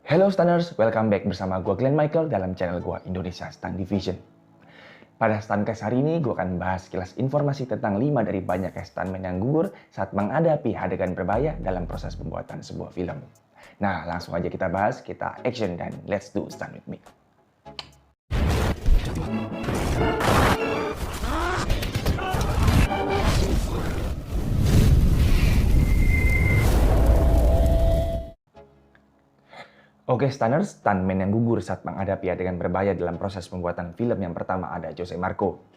Hello Stunners, welcome back bersama gue Glenn Michael dalam channel gue Indonesia Stunt Division. Pada Stuntcast hari ini, gue akan bahas sekilas informasi tentang 5 dari banyaknya stuntman yang gugur saat menghadapi adegan berbahaya dalam proses pembuatan sebuah film. Nah, langsung aja kita bahas, kita action dan let's do stunt with me. Oke Stunners, stuntman yang gugur saat menghadapi adegan berbahaya dalam proses pembuatan film yang pertama ada Jose Marco.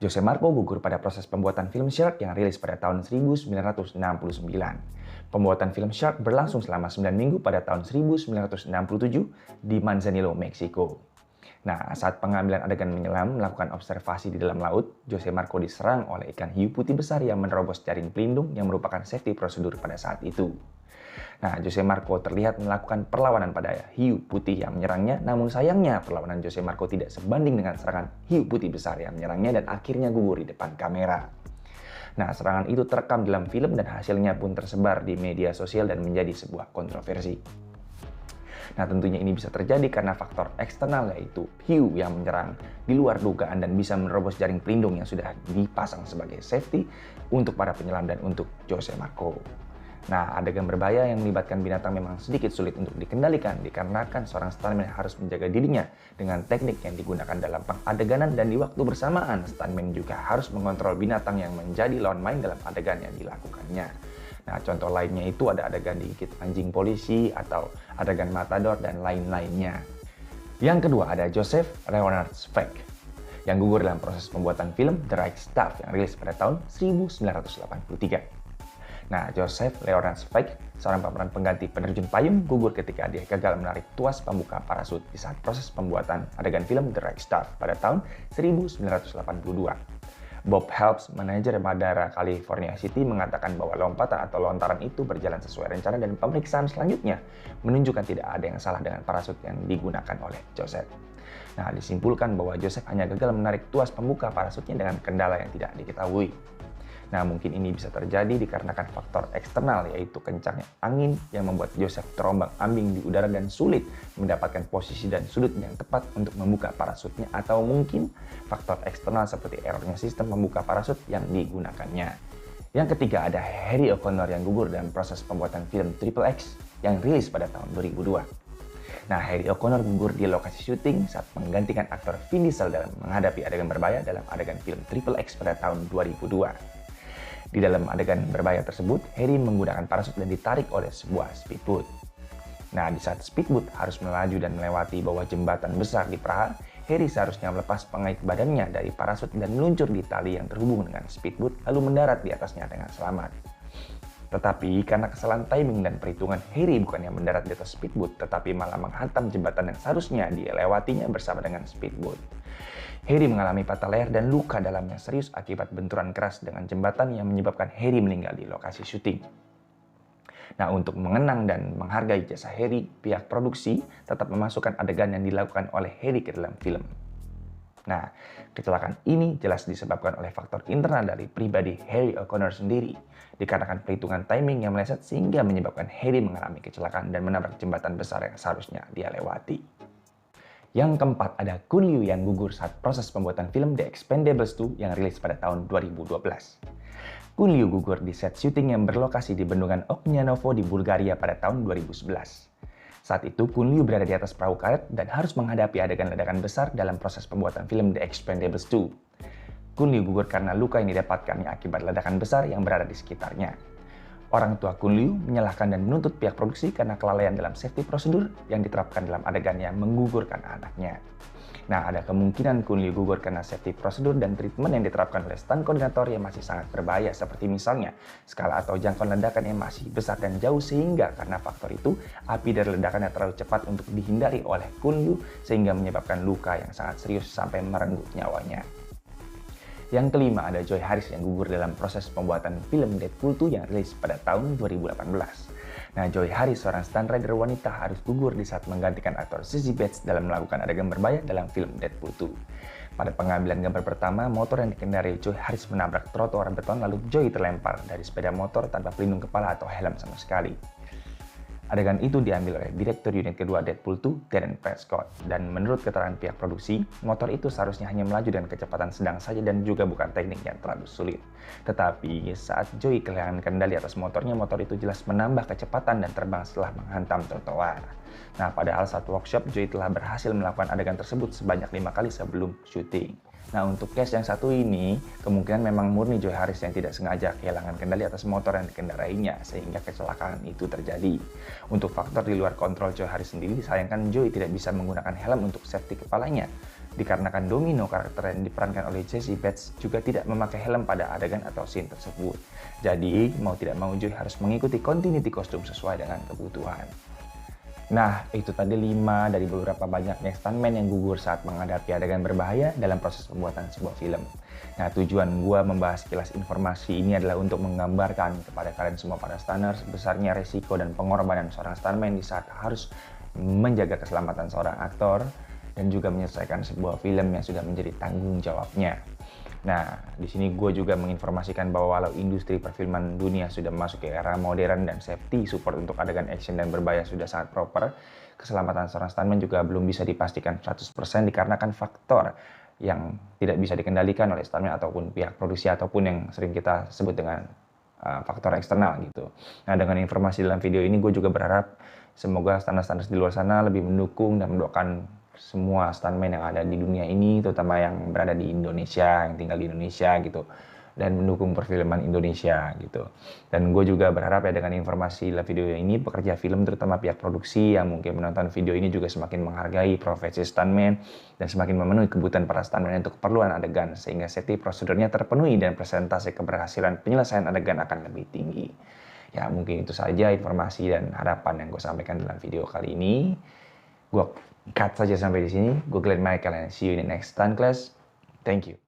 Jose Marco gugur pada proses pembuatan film Shark yang rilis pada tahun 1969. Pembuatan film Shark berlangsung selama 9 minggu pada tahun 1967 di Manzanillo, Meksiko. Nah, saat pengambilan adegan menyelam melakukan observasi di dalam laut, Jose Marco diserang oleh ikan hiu putih besar yang menerobos jaring pelindung yang merupakan safety prosedur pada saat itu. Nah, Jose Marco terlihat melakukan perlawanan pada hiu putih yang menyerangnya, namun sayangnya perlawanan Jose Marco tidak sebanding dengan serangan hiu putih besar yang menyerangnya dan akhirnya gugur di depan kamera. Nah, serangan itu terekam dalam film dan hasilnya pun tersebar di media sosial dan menjadi sebuah kontroversi. Nah, tentunya ini bisa terjadi karena faktor eksternal yaitu hiu yang menyerang di luar dugaan dan bisa menerobos jaring pelindung yang sudah dipasang sebagai safety untuk para penyelam dan untuk Jose Marco. Nah, adegan berbahaya yang melibatkan binatang memang sedikit sulit untuk dikendalikan dikarenakan seorang stuntman harus menjaga dirinya dengan teknik yang digunakan dalam pengadeganan dan di waktu bersamaan stuntman juga harus mengontrol binatang yang menjadi lawan main dalam adegan yang dilakukannya. Nah, contoh lainnya itu ada adegan digigit anjing polisi atau adegan matador dan lain-lainnya. Yang kedua ada Joseph Leonard Zweig yang gugur dalam proses pembuatan film The Right Stuff yang rilis pada tahun 1983. Nah, Joseph Leonard Zweig, seorang pemeran pengganti penerjun payung, gugur ketika dia gagal menarik tuas pembuka parasut di saat proses pembuatan adegan film The Right Stuff pada tahun 1982. Bob Helps, manajer Bandara California City, mengatakan bahwa lompatan atau lontaran itu berjalan sesuai rencana dan pemeriksaan selanjutnya menunjukkan tidak ada yang salah dengan parasut yang digunakan oleh Joseph. Nah, disimpulkan bahwa Joseph hanya gagal menarik tuas pembuka parasutnya dengan kendala yang tidak diketahui. Nah, mungkin ini bisa terjadi dikarenakan faktor eksternal yaitu kencangnya angin yang membuat Joseph terombang-ambing di udara dan sulit mendapatkan posisi dan sudut yang tepat untuk membuka parasutnya, atau mungkin faktor eksternal seperti errornya sistem membuka parasut yang digunakannya. Yang ketiga ada Harry O'Connor yang gugur dalam proses pembuatan film Triple X yang rilis pada tahun 2002. Nah, Harry O'Connor gugur di lokasi syuting saat menggantikan aktor Vin Diesel dalam menghadapi adegan berbahaya dalam adegan film Triple X pada tahun 2002. Di dalam adegan berbahaya tersebut, Harry menggunakan parasut dan ditarik oleh sebuah speedboat. Nah, di saat speedboat harus melaju dan melewati bawah jembatan besar di Praha, Harry seharusnya melepas pengait badannya dari parasut dan meluncur di tali yang terhubung dengan speedboat lalu mendarat di atasnya dengan selamat. Tetapi karena kesalahan timing dan perhitungan, Harry bukannya mendarat di atas speedboat, tetapi malah menghantam jembatan yang seharusnya dilewatinya bersama dengan speedboat. Harry mengalami patah leher dan luka dalamnya serius akibat benturan keras dengan jembatan yang menyebabkan Harry meninggal di lokasi syuting. Nah, untuk mengenang dan menghargai jasa Harry, pihak produksi tetap memasukkan adegan yang dilakukan oleh Harry ke dalam film. Nah, kecelakaan ini jelas disebabkan oleh faktor internal dari pribadi Harry O'Connor sendiri, dikarenakan perhitungan timing yang meleset sehingga menyebabkan Harry mengalami kecelakaan dan menabrak jembatan besar yang seharusnya dia lewati. Yang keempat ada Kun Liu yang gugur saat proses pembuatan film The Expendables 2 yang rilis pada tahun 2012. Kun Liu gugur di set syuting yang berlokasi di bendungan Okneanovo di Bulgaria pada tahun 2011. Saat itu, Kun Liu berada di atas perahu karet dan harus menghadapi adegan ledakan besar dalam proses pembuatan film The Expendables 2. Kun Liu gugur karena luka yang didapatkannya akibat ledakan besar yang berada di sekitarnya. Orang tua Kun Liu menyalahkan dan menuntut pihak produksi karena kelalaian dalam safety prosedur yang diterapkan dalam adegan yang menggugurkan anaknya. Nah, ada kemungkinan Kun Liu gugur karena safety prosedur dan treatment yang diterapkan oleh stunt koordinator yang masih sangat berbahaya, seperti misalnya skala atau jangkauan ledakan yang masih besar dan jauh, sehingga karena faktor itu api dari ledakannya terlalu cepat untuk dihindari oleh Kun Liu sehingga menyebabkan luka yang sangat serius sampai merenggut nyawanya. Yang kelima ada Joy Harris yang gugur dalam proses pembuatan film Deadpool 2 yang rilis pada tahun 2018. Nah, Joy Harris, seorang stunt rider wanita, harus gugur di saat menggantikan aktor Sissy Bates dalam melakukan adegan berbahaya dalam film Deadpool 2. Pada pengambilan gambar pertama, motor yang dikendarai Joy Harris menabrak trotoar beton lalu Joy terlempar dari sepeda motor tanpa pelindung kepala atau helm sama sekali. Adegan itu diambil oleh direktur unit kedua Deadpool 2, Darren Prescott. Dan menurut keterangan pihak produksi, motor itu seharusnya hanya melaju dengan kecepatan sedang saja dan juga bukan teknik yang terlalu sulit. Tetapi saat Joey kehilangan kendali atas motornya, motor itu jelas menambah kecepatan dan terbang setelah menghantam trotoar. Nah, padahal saat workshop, Joey telah berhasil melakukan adegan tersebut sebanyak 5 kali sebelum syuting. Nah, untuk case yang satu ini, kemungkinan memang murni Joey Harris yang tidak sengaja kehilangan kendali atas motor yang dikendarainya, sehingga kecelakaan itu terjadi. Untuk faktor di luar kontrol Joey Harris sendiri, disayangkan Joey tidak bisa menggunakan helm untuk safety kepalanya. Dikarenakan Domino, karakter yang diperankan oleh Jesse Bates, juga tidak memakai helm pada adegan atau scene tersebut. Jadi, mau tidak mau Joey harus mengikuti continuity kostum sesuai dengan kebutuhan. Nah, itu tadi 5 dari beberapa banyaknya stuntman yang gugur saat menghadapi adegan berbahaya dalam proses pembuatan sebuah film. Nah, tujuan gua membahas kilas informasi ini adalah untuk menggambarkan kepada kalian semua para stunners besarnya resiko dan pengorbanan seorang stuntman di saat harus menjaga keselamatan seorang aktor dan juga menyelesaikan sebuah film yang sudah menjadi tanggung jawabnya. Nah, di sini gue juga menginformasikan bahwa walau industri perfilman dunia sudah masuk ke era modern dan safety support untuk adegan action dan berbahaya sudah sangat proper, keselamatan seorang stuntman juga belum bisa dipastikan 100% dikarenakan faktor yang tidak bisa dikendalikan oleh stuntman ataupun pihak produksi ataupun yang sering kita sebut dengan faktor eksternal gitu. Nah, dengan informasi dalam video ini gue juga berharap semoga stunters-stunters di luar sana lebih mendukung dan mendoakan semua stuntman yang ada di dunia ini, terutama yang berada di Indonesia, yang tinggal di Indonesia gitu, dan mendukung perfilman Indonesia gitu. Dan gue juga berharap ya dengan informasi dalam video ini, pekerja film terutama pihak produksi yang mungkin menonton video ini juga semakin menghargai profesi stuntman dan semakin memenuhi kebutuhan para stuntman untuk keperluan adegan, sehingga safety prosedurnya terpenuhi dan persentase keberhasilan penyelesaian adegan akan lebih tinggi. Ya, mungkin itu saja informasi dan harapan yang gue sampaikan dalam video kali ini. Gue cut saja sampai di sini. Gue Glenn Michael and see you in the next stunt class. Thank you.